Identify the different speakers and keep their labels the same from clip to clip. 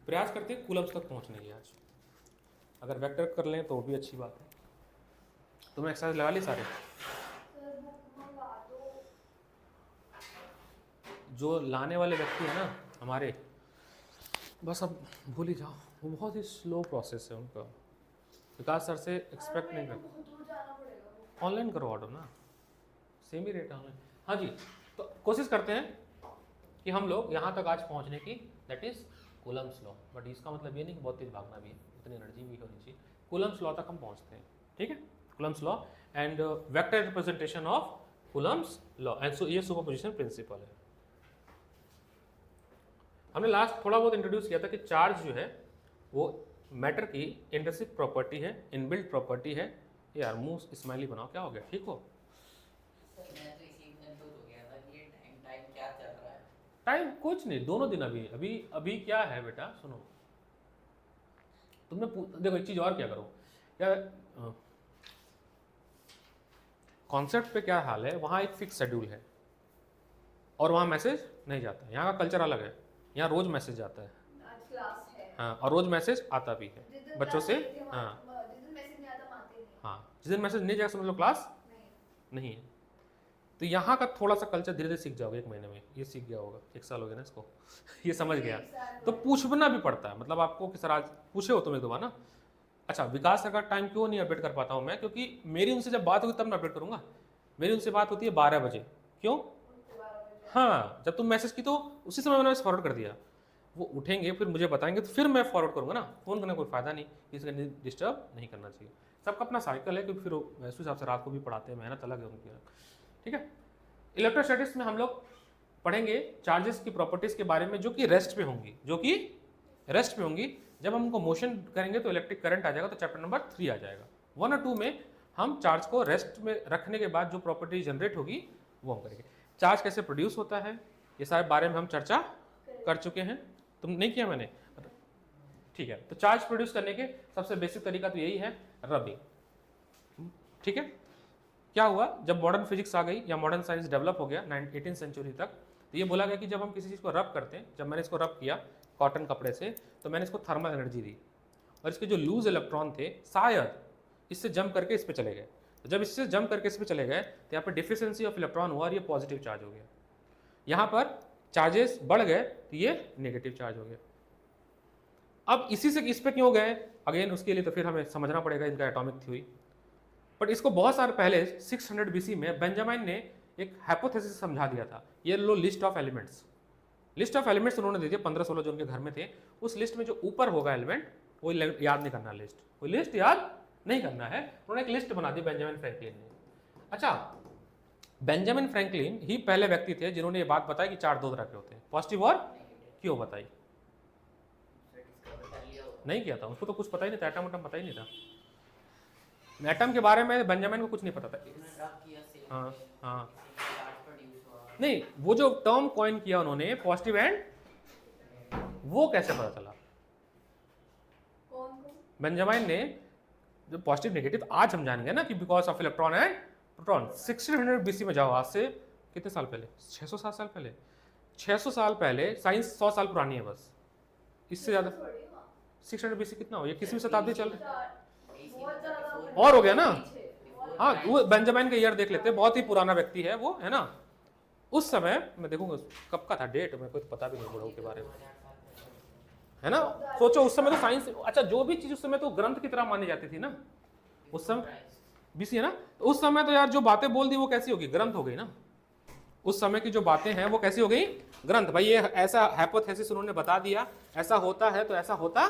Speaker 1: प्रयास करते हैं कूलम्स तक पहुंचने की। आज अगर वेक्टर कर लें तो भी अच्छी बात है। तुमने एक्सरसाइज लगा ली सारे? जो लाने वाले व्यक्ति है ना हमारे, बस अब भूल ही जाओ, वो बहुत ही स्लो प्रोसेस है उनका। विकास सर से एक्सपेक्ट नहीं करते। ऑनलाइन करो ऑर्डर ना, सेम ही रेट है ऑनलाइन। हाँ जी, तो कोशिश करते हैं कि हम लोग यहाँ तक आज पहुँचने की, that is Coulomb's law. But इसका मतलब ये नहीं कि बहुत तेज भागना भी है, उतनी एनर्जी भी होनी चाहिए। कूलम्स लॉ तक हम पहुँचते हैं, ठीक है। Coulomb's law and vector representation of Coulomb's law, and so ये सुपरपोजिशन प्रिंसिपल है। हमने लास्ट थोड़ा बहुत इंट्रोड्यूस किया था कि चार्ज जो है वो मैटर की इंट्रिंसिक प्रॉपर्टी है, इनबिल्ट प्रॉपर्टी है। यार मुंह स्माइली बनाओ, क्या हो गया, ठीक हो? टाइम कुछ नहीं, दोनों दिन अभी अभी अभी क्या है बेटा, सुनो। तुमने देखो एक चीज और क्या करो, या कॉन्सेप्ट पे क्या हाल है, वहाँ एक फिक्स शेड्यूल है और वहाँ मैसेज नहीं जाता है। यहाँ का कल्चर अलग है, यहाँ रोज मैसेज जाता है।
Speaker 2: आज क्लास है।
Speaker 1: हाँ, और रोज मैसेज आता भी है बच्चों से। हाँ हाँ, जिस दिन मैसेज नहीं जाएगा समझ लो क्लास नहीं है। तो यहाँ का थोड़ा सा कल्चर धीरे धीरे सीख जाओगे, 1 महीने में ये सीख गया होगा, 1 साल हो गया ना इसको ये समझ गया। तो पूछना भी पड़ता है, मतलब आपको कि सर आज पूछे हो तुम एक दो बार ना। अच्छा, विकास सर का टाइम क्यों नहीं अपडेट कर पाता हूँ मैं, क्योंकि मेरी उनसे जब बात होगी तब मैं अपडेट करूँगा। मेरी उनसे बात होती है 12 बजे। क्यों? हाँ, जब तुम मैसेज की तो उसी समय मैंने फॉरवर्ड कर दिया। वो उठेंगे फिर मुझे बताएंगे तो फिर मैं फॉरवर्ड करूँगा ना। फ़ोन करने का कोई फ़ायदा नहीं, किसी का डिस्टर्ब नहीं करना चाहिए। सबका अपना साइकिल है, क्योंकि फिर वैसे हिसाब से रात को भी पढ़ाते हैं, मेहनत अलग है उनकी, ठीक है। इलेक्ट्रोस्टैटिक्स में हम लोग पढ़ेंगे चार्जेस की प्रॉपर्टीज़ के बारे में, जो कि रेस्ट पे होंगी, जो कि रेस्ट पे होंगी। जब हम उनको मोशन करेंगे तो इलेक्ट्रिक करंट आ जाएगा, तो चैप्टर नंबर 3 आ जाएगा। 1 और 2 में हम चार्ज को रेस्ट में रखने के बाद जो प्रॉपर्टी जनरेट होगी वो हम करेंगे। चार्ज कैसे प्रोड्यूस होता है ये सारे बारे में हम चर्चा कर चुके हैं। तुम नहीं किया मैंने, ठीक है। तो चार्ज प्रोड्यूस करने के सबसे बेसिक तरीका तो यही है, रबिंग, ठीक है। क्या हुआ जब मॉडर्न फिजिक्स आ गई या मॉडर्न साइंस डेवलप हो गया 18वीं सेंचुरी तक, तो ये बोला गया कि जब हम किसी चीज़ को रब करते हैं, जब मैंने इसको रब किया कॉटन कपड़े से, तो मैंने इसको थर्मल एनर्जी दी, और इसके जो लूज इलेक्ट्रॉन थे शायद इससे जंप करके इस पर चले गए। तो जब इससे जंप करके इस पर चले गए तो यहाँ पर डिफिशियंसी ऑफ इलेक्ट्रॉन हुआ और ये पॉजिटिव चार्ज हो गया। यहाँ पर चार्जेस बढ़ गए तो ये नेगेटिव चार्ज हो गया। अब इसी से इस पे क्यों गए, अगेन उसके लिए तो फिर हमें समझना पड़ेगा इनका एटॉमिक थ्योरी। बट इसको बहुत साल पहले 600 BC में बेंजामिन ने एक हाइपोथेसिस समझा दिया था। ये लो list of elements, list of elements उन्होंने दे दिया 15-16 जो उनके घर में थे। उस लिस्ट में जो ऊपर होगा एलिमेंट वो याद नहीं करना, लिस्ट वो लिस्ट याद नहीं करना है। उन्होंने एक लिस्ट बना दी बेंजामिन फ्रैंकलिन ने। अच्छा, बेंजामिन फ्रैंकलिन ही पहले व्यक्ति थे जिन्होंने ये बात बताई कि 4 दो तरह के होते हैं, पॉजिटिव और क्यों बताई? नहीं किया था, उसको तो कुछ पता ही नहीं था, एटम पता ही नहीं था। एटम के बारे में बेंजामिन को कुछ नहीं पता था। हाँ हाँ, नहीं, वो जो टर्म कॉइन किया उन्होंने पॉजिटिव एंड, वो कैसे पता चला? बेंजामिन ने जो पॉजिटिव नेगेटिव, आज हम जानेंगे ना कि because of electron and proton. 1600 BC में जाओ, आज से कितने साल पहले, 607 साल पहले, 600 साल पहले। साइंस 100 साल पुरानी है बस, इससे ज्यादा 600 BC कितना हो, ये किसवीं शताब्दी चल रही और हो गया ना। हाँ, वो बेंजामिन का ईयर देख लेते हैं, बहुत ही पुराना व्यक्ति है वो, है ना। उस समय मैं देखूंगा कब का था डेट, मेरे को तो पता भी नहीं बुढ़ाऊ के बारे में, है ना। सोचो उस समय तो साइंस, अच्छा जो भी चीज उस समय तो ग्रंथ की तरह मानी जाती थी ना उस समय, BC है ना। तो उस समय तो यार जो बातें बोल दी वो कैसी होगी, ग्रंथ हो गई ना। उस समय की जो बातें हैं वो कैसी हो गई, ग्रंथ। भाई ये ऐसा हाइपोथेसिस उन्होंने बता दिया, ऐसा होता है तो ऐसा होता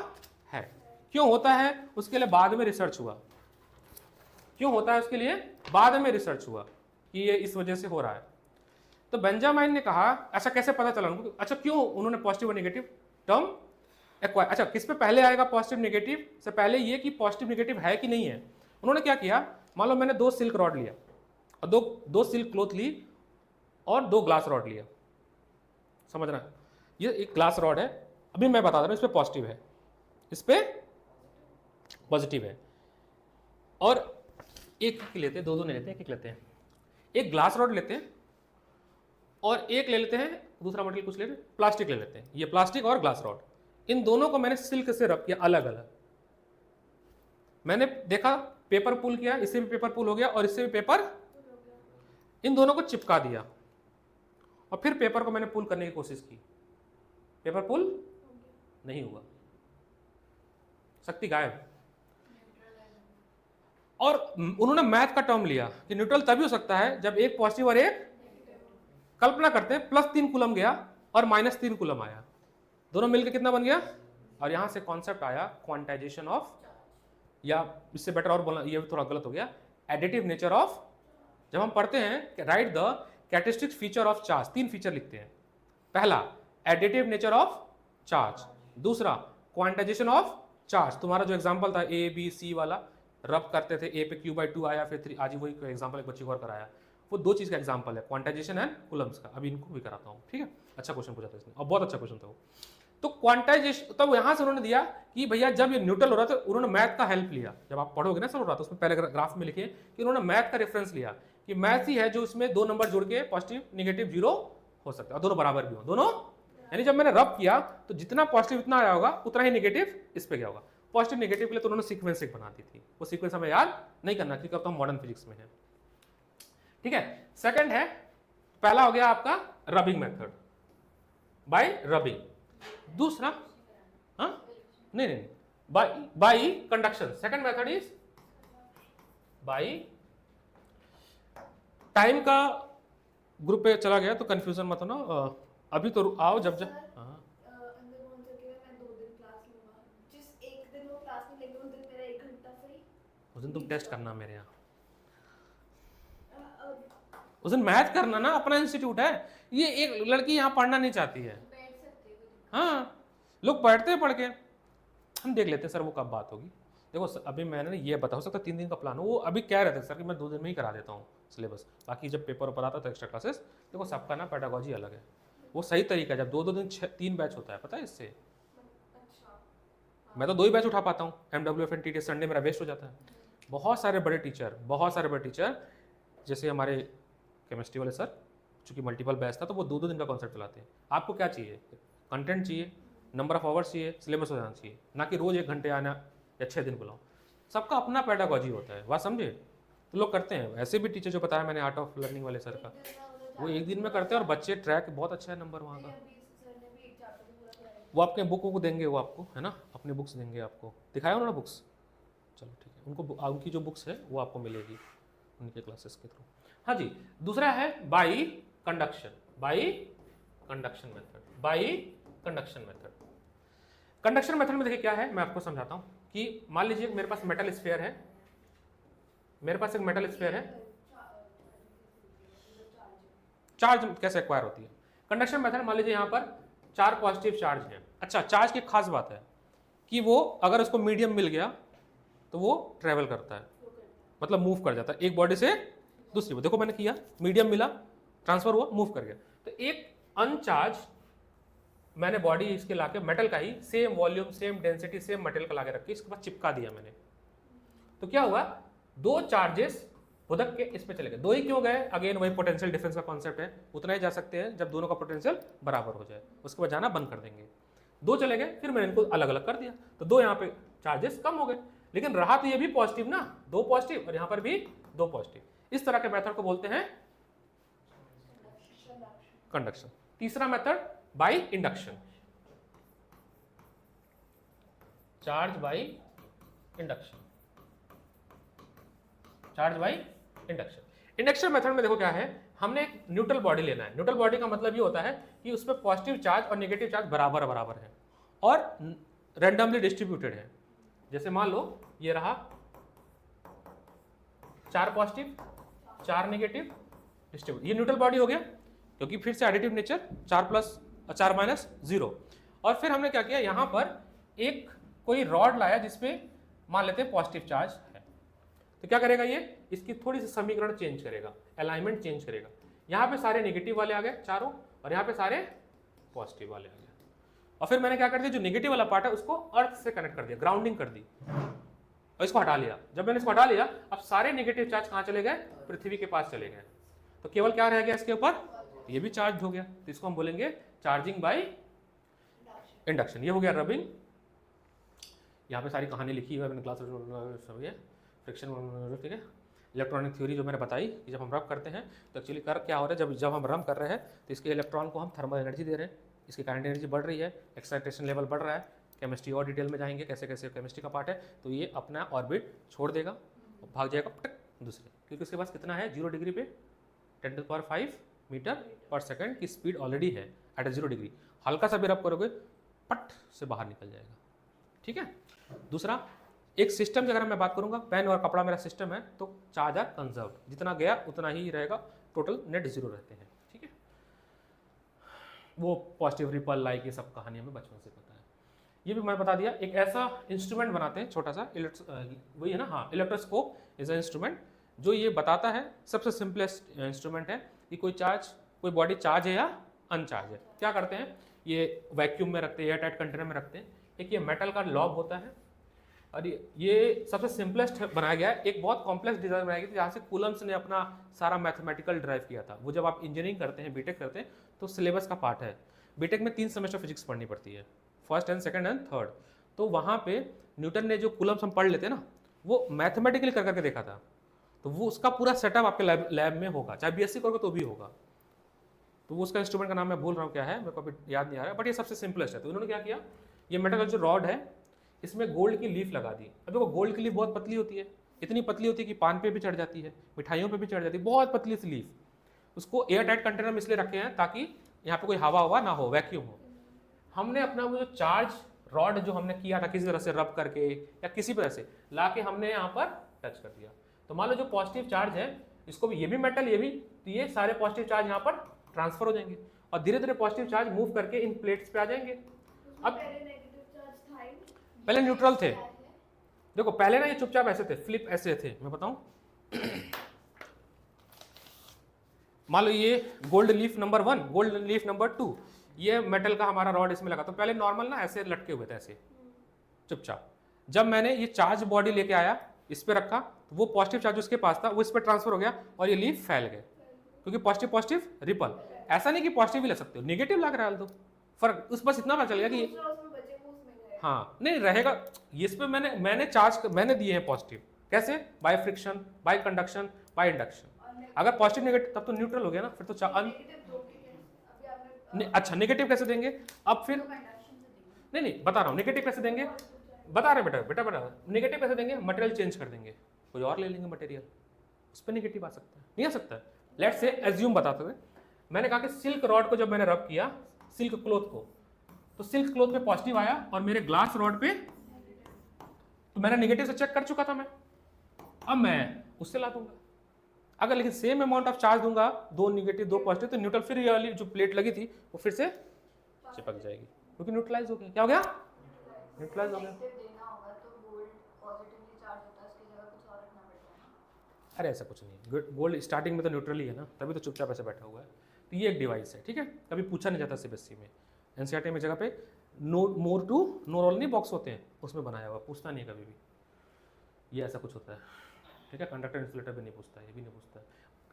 Speaker 1: है। क्यों होता है उसके लिए बाद में रिसर्च हुआ, क्यों होता है उसके लिए बाद में रिसर्च हुआ कि ये इस वजह से हो रहा है। तो बेंजामिन ने कहा अच्छा कैसे पता चला उनको, अच्छा क्यों उन्होंने पॉजिटिव और नेगेटिव टर्म एक्वायर। अच्छा किस पे पहले आएगा पॉजिटिव नेगेटिव से पहले ये कि पॉजिटिव नेगेटिव है कि नहीं है। उन्होंने क्या किया, मान लो मैंने 2 सिल्क रॉड लिया और दो सिल्क क्लॉथ ली और 2 ग्लास रॉड लिया, समझना। ये एक ग्लास रॉड है, अभी मैं बता रहा हूं, इस पे पॉजिटिव है, इस पे पॉजिटिव है, और एक लेते हैं, 2 नहीं लेते हैं, एक लेते हैं। एक ग्लास रॉड लेते हैं और एक ले लेते हैं दूसरा मटेरियल कुछ ले लेते हैं, प्लास्टिक ले लेते हैं। ये प्लास्टिक और ग्लास रॉड, इन दोनों को मैंने सिल्क से रब किया अलग अलग। मैंने देखा पेपर पुल किया, इससे भी पेपर पुल हो गया और इससे भी पेपर, इन दोनों को चिपका दिया और फिर पेपर को मैंने पुल करने की कोशिश की, पेपर पुल नहीं हुआ, शक्ति गायब। और उन्होंने मैथ का टर्म लिया कि न्यूट्रल तभी हो सकता है जब एक पॉजिटिव और एक, कल्पना करते हैं +3 कूलम गया और -3 कूलम आया, दोनों मिलकर कितना बन गया। और यहां से कॉन्सेप्ट आया क्वांटाइजेशन ऑफ, या इससे बेटर और बोलना ये भी थोड़ा गलत हो गया, एडिटिव नेचर ऑफ। जब हम पढ़ते हैं right the characteristic feature of charge, 3 feature लिखते हैं। पहला एडिटिव नेचर ऑफ चार्ज, दूसरा क्वांटाइजेशन ऑफ चार्ज। तुम्हारा जो एग्जांपल था ए बी सी वाला, रब करते थे ए पे Q/2 आया, फिर 3, आज वही एग्जांपल एक बच्चे को और कराया, वो 2 चीज का एग्जांपल है, क्वांटाइजेशन एंड कूलम्स का। अभी इनको भी कराता हूँ, ठीक है। अच्छा क्वेश्चन पूछा था इसने और बहुत अच्छा क्वेश्चन था वो। तो क्वांटाइजेशन तब यहां से उन्होंने दिया कि भैया जब ये न्यूट्रल हो रहा था, उन्होंने मैथ का हेल्प लिया। जब आप पढ़ोगे ना सब हो रहा था, उसमें पहले ग्राफ में लिखे कि उन्होंने मैथ का रेफरेंस लिया कि मैथ ही है जो इसमें 2 नंबर जोड़ के पॉजिटिव नेगेटिव 0 हो सकता है और दोनों बराबर भी हो, दोनों। यानी जब मैंने रब किया तो जितना पॉजिटिव इतना आया होगा उतना ही नेगेटिव इस पे गया होगा। पॉजिटिव नेगेटिव के लिए तो उन्होंने सीक्वेंस एक बना दी थी, वो सीक्वेंस हमें याद नहीं करना क्योंकि अब तो हम मॉडर्न फिजिक्स में है, ठीक है। सेकंड है, पहला हो गया आपका रबिंग मेथड, बाय रबिंग। दूसरा नहीं, bye conduction. Second method is by, time का ग्रुप पे चला गया तो कंफ्यूजन मत होना, अभी तो आओ जब जब उस दिन तुम टेस्ट करना मेरे यहाँ, उस दिन मैथ करना ना, अपना इंस्टीट्यूट है ये। एक लड़की यहाँ पढ़ना नहीं चाहती है, हाँ लोग बैठते हैं पढ़ के, हम देख लेते हैं सर वो कब बात होगी। देखो अभी मैंने ये बता, हो सकता है 3 दिन का प्लान हो, वो अभी कह रहे थे सर कि मैं 2 दिन में ही करा देता हूँ सिलेबस, बाकी जब पेपर ऊपर आता तो एक्स्ट्रा क्लासेस। देखो सबका ना पेडागोजी अलग है, वो सही तरीका है जब 2-2 दिन 3 बैच होता है, पता है इससे। मैं तो 2 ही बैच उठा पाता हूँ, MWF एंड TTS, संडे मेरा वेस्ट हो जाता है। बहुत सारे बड़े टीचर जैसे हमारे केमिस्ट्री वाले सर, चूंकि मल्टीपल बैच था तो वो 2-2 दिन का कॉन्सेप्ट चलाते हैं। आपको क्या चाहिए, कंटेंट चाहिए, नंबर ऑफ आवर्स चाहिए, सिलेबस हो जाना चाहिए, ना कि रोज 1 घंटे आना या 6 दिन बुलाओ। सबका अपना पेडागोजी होता है, बात समझे। तो लोग करते हैं, ऐसे भी टीचर जो बताया मैंने आर्ट ऑफ लर्निंग वाले सर का, वो 1 दिन में करते हैं और बच्चे ट्रैक, बहुत अच्छा है नंबर वहाँ का। वो आपके बुक को देंगे, वो आपको है ना, अपने बुक्स देंगे आपको, दिखाया उन्होंने बुक्स, चलो ठीक है, उनकी जो बुक्स है वो आपको मिलेगी उनके क्लासेस के थ्रू। हाँ जी, दूसरा है बाई कंडक्शन, कंडक्शन मेथड में देखिए क्या है, मैं आपको समझाता हूँ कि मान लीजिए मेरे पास मेटल स्फीयर है, चार्ज कैसे एक्वायर होती है। कंडक्शन मेथड, मान लीजिए यहाँ पर 4 पॉजिटिव चार्ज हैं। अच्छा, चार्ज की खास बात है कि वो अगर उसको मीडियम मिल गया तो वो ट्रेवल करता है, मतलब मूव कर जाता है एक बॉडी से दूसरी। देखो मैंने किया, मीडियम मिला, ट्रांसफर हुआ, मूव कर गया। तो एक अनचार्ज मैंने बॉडी इसके लाके मेटल का ही, same volume, same density, same material का लाके रख के इसके बाद चिपका दिया मैंने। तो क्या हुआ, 2 चार्जेस भुदक के इस पे चले गए। 2 ही क्यों गए, अगेन वही पोटेंशियल डिफरेंस का कॉन्सेप्ट है, उतना ही जा सकते हैं जब दोनों का पोटेंशियल बराबर हो जाए, उसके बाद जाना बंद कर देंगे। 2 चले गए, फिर मैंने इनको अलग अलग कर दिया, तो 2 यहाँ पे चार्जेस कम हो गए, लेकिन रहा तो ये भी पॉजिटिव ना, 2 पॉजिटिव और यहाँ पर भी 2 पॉजिटिव। इस तरह के मेथड को बोलते हैं कंडक्शन। तीसरा method by induction, charge by induction. Induction method में देखो क्या है, हमने एक न्यूट्रल बॉडी लेना है। न्यूट्रल बॉडी का मतलब ये होता है कि उसमें पॉजिटिव चार्ज और नेगेटिव चार्ज बराबर बराबर है और रैंडमली डिस्ट्रीब्यूटेड है। जैसे मान लो ये रहा 4 पॉजिटिव 4 नेगेटिव डिस्ट्रीब्यूट, ये न्यूट्रल बॉडी हो गया क्योंकि फिर से एडिटिव नेचर 4 - 0। और फिर हमने क्या किया, यहाँ पर एक कोई रॉड लाया जिसपे मान लेते हैं पॉजिटिव चार्ज है, तो क्या करेगा ये, इसकी थोड़ी सी समीकरण चेंज करेगा, अलाइनमेंट चेंज करेगा। यहाँ पे सारे नेगेटिव वाले आ गए चारों और यहाँ पे सारे पॉजिटिव वाले आ गए। और फिर मैंने क्या कर दिया, जो नेगेटिव वाला पार्ट है उसको अर्थ से कनेक्ट कर दिया, ग्राउंडिंग कर दी और इसको हटा लिया। जब मैंने इसको हटा लिया, अब सारे नेगेटिव चार्ज कहाँ चले गए, पृथ्वी के पास चले गए। तो केवल क्या रह गया इसके ऊपर, ये भी चार्ज हो गया, तो इसको हम बोलेंगे चार्जिंग बाय इंडक्शन, ये हो गया रबिंग। यहाँ पे सारी कहानी लिखी हुई है मैंने क्लास, फ्रिक्शन, ठीक है। इलेक्ट्रॉनिक थ्योरी जो मैंने बताई कि जब हम रब करते हैं तो एक्चुअली कर क्या हो रहा है, जब हम रब कर रहे हैं तो इसके इलेक्ट्रॉन को हम थर्मल एनर्जी दे रहे हैं, इसकी करंट एनर्जी बढ़ रही है, एक्साइटेशन लेवल बढ़ रहा है। केमिस्ट्री और डिटेल में जाएंगे कैसे कैसे केमिस्ट्री का पार्ट है। तो ये अपना ऑर्बिट छोड़ देगा, भाग जाएगा टक दूसरे, क्योंकि उसके पास कितना है 0 डिग्री पे 10⁵ मीटर पर सेकंड की स्पीड ऑलरेडी है एट 0 डिग्री। हल्का सा भी रब करोगे पट से बाहर निकल जाएगा, ठीक है। दूसरा, एक सिस्टम की अगर मैं बात करूंगा, पेन और कपड़ा मेरा सिस्टम है तो चार्ज आर कंजर्व, जितना गया उतना ही रहेगा, टोटल नेट 0 रहते हैं, ठीक है। वो पॉजिटिव रिपल लाइक ये सब कहानी हमें बचपन से पता है। ये भी मैं बता दिया। एक ऐसा इंस्ट्रूमेंट बनाते हैं छोटा सा, वही है ना, हाँ, इलेक्ट्रोस्कोप इज अ इंस्ट्रूमेंट जो ये बताता है, सबसे सिंपलेस्ट इंस्ट्रूमेंट है कि कोई बॉडी चार्ज है या अनचार्ज है। क्या करते हैं, ये वैक्यूम में रखते हैं, एयर टाइट कंटेनर में रखते हैं। एक ये मेटल का लॉब होता है और ये सबसे सिंपलेस्ट बनाया गया है। एक बहुत कॉम्प्लेक्स डिजाइन बनाया गया था जहाँ से कूलम्स ने अपना सारा मैथमेटिकल ड्राइव किया था। वो जब आप इंजीनियरिंग करते हैं, बीटेक करते हैं, तो सिलेबस का पार्ट है। बीटेक में 3 सेमेस्टर फिजिक्स पढ़नी पड़ती है, first and second and third. तो वहाँ पे न्यूटन ने जो कूलम्स हम पढ़ लेते हैं ना, वो मैथमेटिकली कर करके देखा था। तो वो उसका पूरा सेटअप आपके लैब में होगा, चाहे बीएससी करोगे तो भी होगा। तो वो उसका इंस्ट्रूमेंट का नाम मैं भूल रहा हूँ क्या है, मेरे को अभी याद नहीं आ रहा, बट ये सबसे सिंपलेस्ट है। तो उन्होंने क्या किया, ये मेटल का जो रॉड है इसमें गोल्ड की लीफ लगा दी। अब देखो गोल्ड की लीफ बहुत पतली होती है, इतनी पतली होती है कि पान पे भी चढ़ जाती है, मिठाइयों पे भी चढ़ जाती है, बहुत पतली सी लीफ। उसको एयर टाइट कंटेनर में इसलिए रखे हैं ताकि यहाँ पे कोई हवा ना हो, वैक्यूम हो। हमने अपना वो जो चार्ज रॉड जो हमने किया था किसी तरह से रब करके या किसी तरह से ला के हमने यहाँ पर टच कर दिया। तो मान लो जो पॉजिटिव चार्ज है, इसको भी, ये भी मेटल, ये भी, तो ये सारे पॉजिटिव चार्ज यहाँ पर ट्रांसफर हो जाएंगे और धीरे धीरे पॉजिटिव चार्ज मूव करके इन प्लेट्स पे आ जाएंगे। अब पहले न्यूट्रल थे, देखो पहले ना ये चुपचाप ऐसे थे, फ्लिप ऐसे थे, मैं बताऊं। मान लो ये gold leaf number 1, gold leaf number 2, ये मेटल का हमारा रॉड इसमें लगा। तो पहले नॉर्मल ना ऐसे लटके हुए थे, ऐसे चुपचाप। जब मैंने ये चार्ज बॉडी लेके आया, इस पे रखा, तो वो पॉजिटिव चार्ज उसके पास था, वो इस पे ट्रांसफर हो गया और ये लीफ फैल गए, क्योंकि पॉजिटिव पॉजिटिव रिपल। ऐसा नहीं कि पॉजिटिव भी ले सकते हो, नेगेटिव लग रहा है तो फर्क उस बस इतना पता चल गया कि हाँ नहीं रहेगा। इस पे मैंने दिए हैं पॉजिटिव, कैसे, by friction, bye conduction, by induction. अगर पॉजिटिव नेगेटिव तब तो न्यूट्रल हो गया ना, फिर तो अच्छा नेगेटिव कैसे देंगे अब फिर, नहीं बता रहा हूँ नेगेटिव कैसे देंगे, बता रहे बेटा नेगेटिव कैसे देंगे, मटेरियल चेंज कर देंगे, कोई और ले लेंगे मटेरियल, उस पर नेगेटिव आ सकता है, नहीं आ सकता है। लेट्स से एज्यूम बताते हुए, मैंने कहा कि सिल्क रॉड को जब मैंने रब किया, सिल्क क्लॉथ को, तो सिल्क क्लॉथ पे पॉजिटिव आया और मेरे ग्लास रॉड पे, तो मैंने नेगेटिव से चेक कर चुका था मैं, अब मैं उससे ला दूंगा। अगर लेकिन सेम अमाउंट ऑफ चार्ज दूंगा, 2 नेगेटिव 2 पॉजिटिव, तो न्यूट्रल फिर ये वाली जो प्लेट लगी थी वो फिर से चिपक जाएगी, क्योंकि न्यूट्रलाइज हो गया। क्या हो गया, न्यूट्रलाइज हो गया। अरे ऐसा कुछ नहीं, गोल्ड स्टार्टिंग में तो न्यूट्रल ही है ना, तभी तो चुपचाप ऐसे बैठा हुआ है। तो ये एक डिवाइस है, ठीक है, कभी पूछा नहीं जाता सीबीएसई में, एनसीईआरटी में जगह पे मोर टू नो रोल नहीं बॉक्स होते हैं, उसमें बनाया हुआ, पूछता नहीं है कभी भी, ये ऐसा कुछ होता है, ठीक है। कंडक्टर इंसुलेटर भी नहीं पूछता है, ये भी नहीं पूछता है।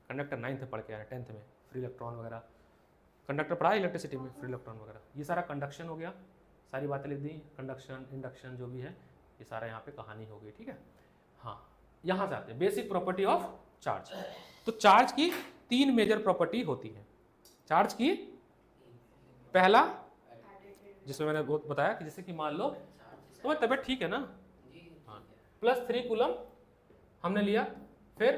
Speaker 1: कंडक्टर 9th में पढ़ के आया, 10th में फ्री इलेक्ट्रॉन वगैरह, कंडक्टर पढ़ा इलेक्ट्रिसिटी में, फ्री इलेक्ट्रॉन वगैरह, ये सारा कंडक्शन हो गया, सारी बातें लिख दी, कंडक्शन इंडक्शन जो भी है ये सारा यहाँ पे कहानी हो गई, ठीक है। हाँ, यहाँ से आते हैं बेसिक प्रॉपर्टी ऑफ चार्ज। तो चार्ज की 3 मेजर प्रॉपर्टी होती है। चार्ज की पहला, जिसमें मैंने बहुत बताया कि जैसे कि मान लो तो तबियत ठीक है ना, हाँ, +3 कूलम हमने लिया, फिर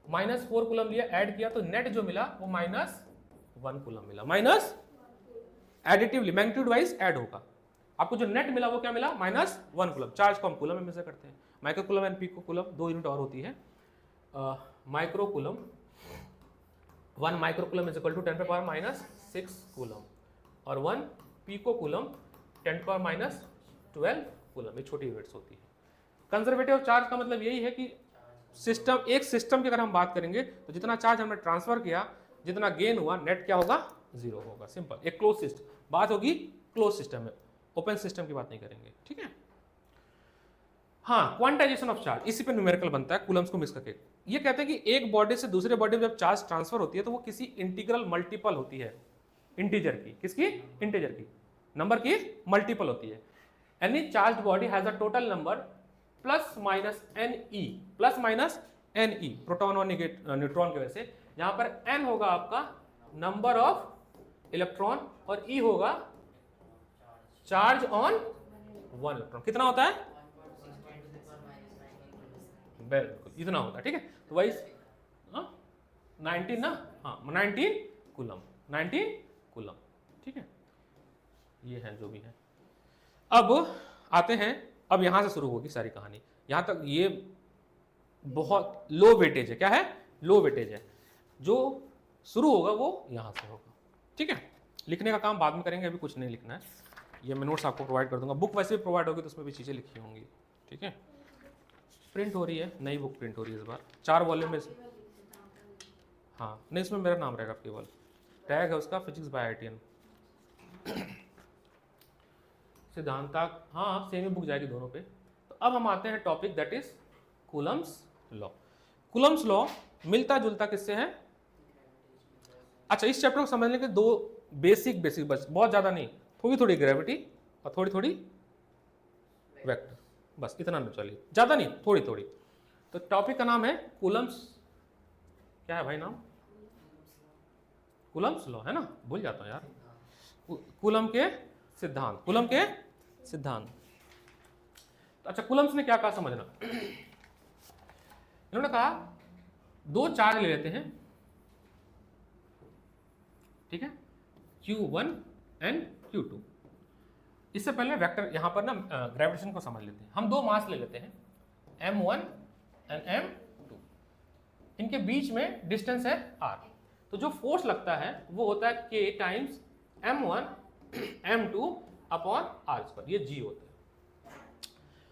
Speaker 1: -4 कूलम लिया, ऐड किया, तो नेट जो मिला वो -1 कूलम मिला, minus additively magnitude wise add होगा। आपको जो नेट मिला वो क्या मिला, -1 कूलम। चार्ज को हम कूलम में मेजर करते हैं, micro coulomb and pico coulomb, 2 unit और होती है। Micro coulomb, 1 micro coulomb is equal to 10⁻⁻6 coulomb और 1 पिको कूलम 10⁻12 कूलम, ये छोटी यूनिट्स होती है। कंजर्वेटिव चार्ज का मतलब यही है कि एक सिस्टम की अगर हम बात करेंगे तो जितना चार्ज हमने ट्रांसफर किया, जितना गेन हुआ, नेट क्या होगा, 0 होगा, सिंपल। एक क्लोज सिस्टम, बात होगी क्लोज सिस्टम में, ओपन सिस्टम की बात नहीं करेंगे, ठीक है। हाँ, क्वांटाइजेशन ऑफ चार्ज, इसी पे न्यूमेरिकल बनता है कूलम्स को मिक्स करके। ये कहते हैं कि एक बॉडी से दूसरे बॉडी में जब चार्ज ट्रांसफर होती है तो वो किसी इंटीग्रल मल्टीपल होती है, इंटीजर की, किसकी, इंटीजर की। नंबर की मल्टीपल होती है। Any charge body has a total number plus minus n e, plus minus n e, proton और न्यूट्रॉन की वजह से। यहां पर एन होगा आपका नंबर ऑफ इलेक्ट्रॉन और ई होगा चार्ज ऑन वन इलेक्ट्रॉन। कितना होता है? बिल्कुल इतना होता है, ठीक है। तो वही 19 ना, हाँ 19 कूलम, 19 कूलम, ठीक है। ये है जो भी है। अब आते हैं, अब यहां से शुरू होगी सारी कहानी। यहां तक ये बहुत लो वेटेज है। क्या है? लो वेटेज है। जो शुरू होगा वो यहां से होगा, ठीक है। लिखने का काम बाद में करेंगे, अभी कुछ नहीं लिखना है। ये मैं नोट्स आपको प्रोवाइड कर दूंगा। बुक वैसे भी प्रोवाइड होगी तो उसमें भी चीज़ें लिखी होंगी, ठीक है। प्रिंट हो रही है, नई बुक प्रिंट हो रही है इस बार, 4 वॉल्यूम में से। हाँ नहीं, इसमें मेरा नाम रहेगा केवल, टैग है उसका फिजिक्स बाय आईटीएन। सिद्धांतक, हाँ सेम ही बुक जाएगी दोनों पे। तो अब हम आते हैं topic that is Coulomb's law. Coulomb's law मिलता जुलता किससे है? अच्छा, इस चैप्टर को समझने के दो बेसिक बस, बहुत ज़्यादा नहीं, थोड़ी थोड़ी ग्रेविटी और थोड़ी थोड़ी वेक्टर, बस इतना ना, चलिए ज़्यादा नहीं, थोड़ी थोड़ी। तो टॉपिक का नाम है कूलम्स, क्या है भाई नाम? कूलम्स लॉ है ना, भूल जाता हूँ यार। कूलम के सिद्धांत, कूलम के सिद्धांत। अच्छा, कूलम्स ने क्या कहा समझना। इन्होंने कहा दो चार्ज ले लेते हैं, ठीक है, Q1 एंड Q2। इससे पहले वेक्टर यहां पर ना ग्रेविटेशन को समझ लेते हैं। हम दो मास ले लेते हैं M1 एंड M2, इनके बीच में डिस्टेंस है R। तो जो फोर्स लगता है वो होता है K times M1 M2 upon R², ये G होता है।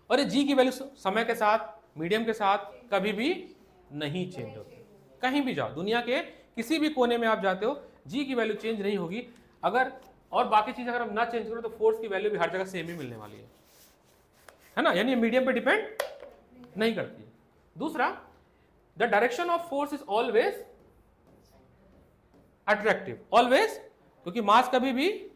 Speaker 1: और ये G की वैल्यू समय के साथ, मीडियम के साथ कभी भी नहीं चेंज होती। कहीं भी जाओ, दुनिया के किसी भी कोने में आप जाते हो, G की वैल्यू चेंज नहीं होगी। अगर और बाकी चीज अगर हम ना चेंज करो तो फोर्स की वैल्यू भी हर जगह सेम ही मिलने वाली है ना, यानी मीडियम पे डिपेंड नहीं करती। दूसरा, the direction of force is always attractive, always, क्योंकि मास कभी भी